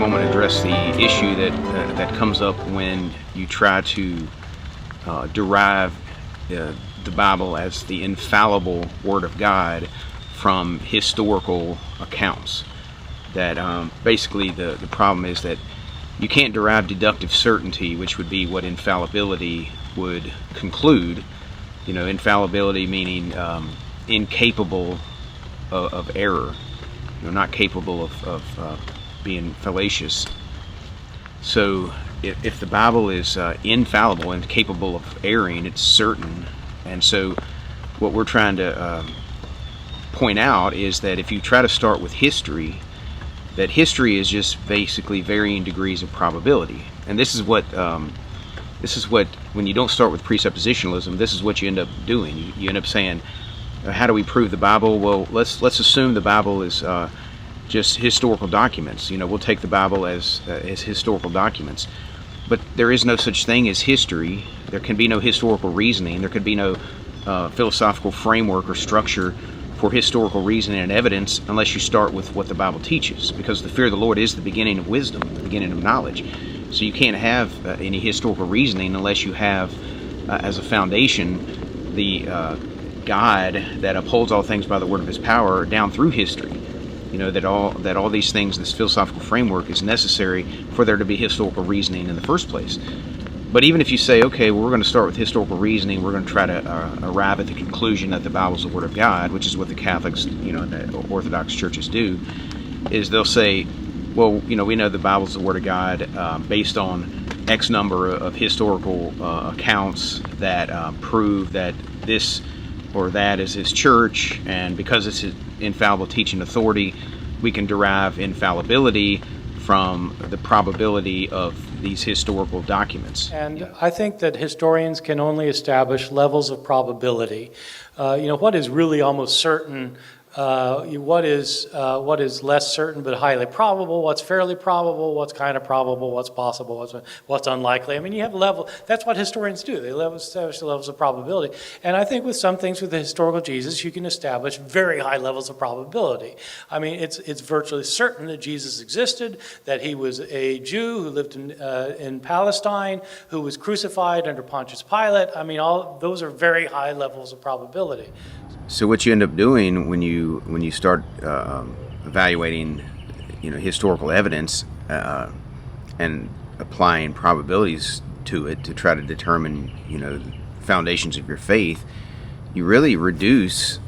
moment to address the issue that comes up when you try to derive the Bible as the infallible Word of God from historical accounts. That basically the problem is that you can't derive deductive certainty, which would be what infallibility would conclude. Infallibility meaning incapable of error, not capable of being fallacious. So if the Bible is infallible and capable of erring, it's certain. And so what we're trying to point out is that if you try to start with history, that history is just basically varying degrees of probability. And this is what when you don't start with presuppositionalism, this is what you end up doing. You end up saying, how do we prove the Bible? Well, let's assume the Bible is just historical documents. We'll take the Bible as historical documents. But there is no such thing as history. There can be no historical reasoning. There could be no philosophical framework or structure for historical reasoning and evidence unless you start with what the Bible teaches, because the fear of the Lord is the beginning of wisdom, the beginning of knowledge. So you can't have any historical reasoning unless you have as a foundation the God that upholds all things by the word of his power down through history. That all these things, this philosophical framework, is necessary for there to be historical reasoning in the first place. But even if you say, okay, well, we're going to start with historical reasoning, we're going to try to arrive at the conclusion that the Bible is the Word of God, which is what the Catholics, and the Orthodox churches do, is they'll say, well, we know the Bible is the Word of God based on X number of historical accounts that prove that this or that is his church, and because it's his infallible teaching authority, we can derive infallibility from the probability of these historical documents. And I think that historians can only establish levels of probability. What is really almost certain, what is less certain but highly probable, what's fairly probable, what's kind of probable, what's possible, what's unlikely. I mean, you have level. That's what historians do. They establish the levels of probability. And I think with some things with the historical Jesus, you can establish very high levels of probability. I mean, it's virtually certain that Jesus existed, that he was a Jew who lived in Palestine, who was crucified under Pontius Pilate. I mean, all those are very high levels of probability. So what you end up doing when you start evaluating, historical evidence and applying probabilities to it to try to determine, foundations of your faith, you really reduce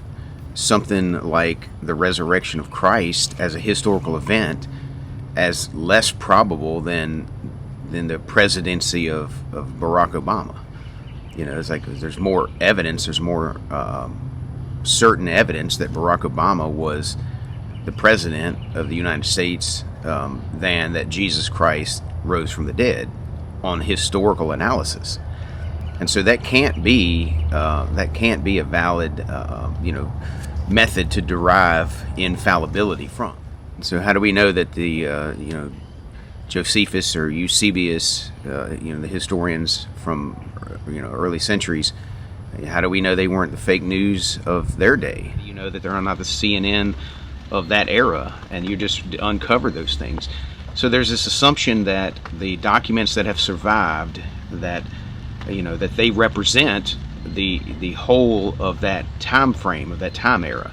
something like the resurrection of Christ as a historical event as less probable than the presidency of Barack Obama. It's like there's more evidence, there's more certain evidence that Barack Obama was the president of the United States than that Jesus Christ rose from the dead on historical analysis. And so that can't be a valid method to derive infallibility from. So how do we know that the Josephus or Eusebius, the historians from early centuries, how do we know they weren't the fake news of their day? You know that they're not the CNN of that era, and you just uncover those things. So there's this assumption that the documents that have survived, that that they represent the whole of that time frame, of that time era.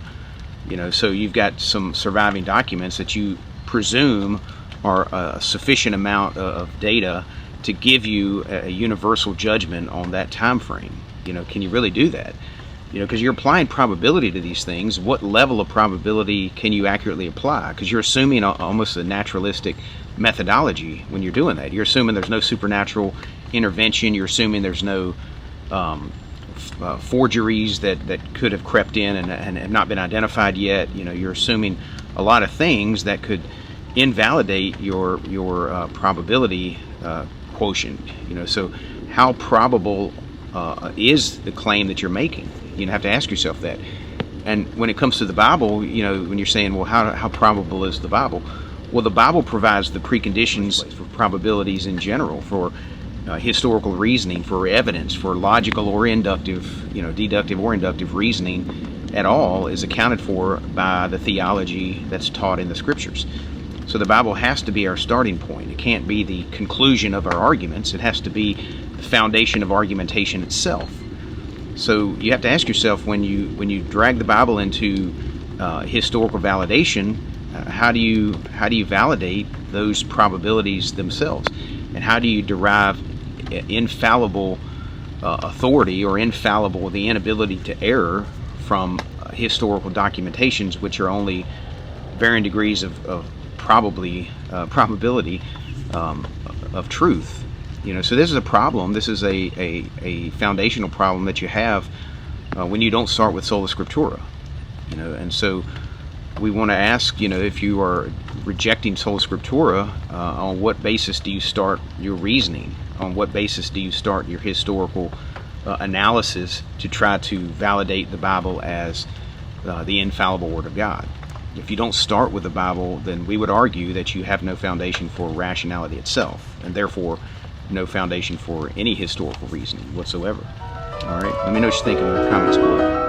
So you've got some surviving documents that you presume are a sufficient amount of data to give you a universal judgment on that time frame. Can you really do that? Because you're applying probability to these things. What level of probability can you accurately apply? Because you're assuming almost a naturalistic methodology when you're doing that. You're assuming there's no supernatural intervention. You're assuming there's no forgeries that could have crept in and have not been identified yet. You're assuming a lot of things that could invalidate your probability quotient. So how probable is the claim that you're making? You have to ask yourself that. And when it comes to the Bible, when you're saying, well, how probable is the Bible? Well, the Bible provides the preconditions for probabilities in general, for historical reasoning, for evidence, for logical or inductive, deductive or inductive reasoning at all is accounted for by the theology that's taught in the Scriptures. So the Bible has to be our starting point. It can't be the conclusion of our arguments. It has to be the foundation of argumentation itself. So you have to ask yourself, when you drag the Bible into historical validation, how do you validate those probabilities themselves, and how do you derive infallible authority, or the inability to err from historical documentations, which are only varying degrees of probability of truth? So this is a problem. This is a foundational problem that you have when you don't start with Sola Scriptura. And so we want to ask, if you are rejecting Sola Scriptura, on what basis do you start your reasoning? On what basis do you start your historical analysis to try to validate the Bible as the infallible Word of God? If you don't start with the Bible, then we would argue that you have no foundation for rationality itself, and therefore no foundation for any historical reasoning whatsoever. All right, let me know what you think in the comments below.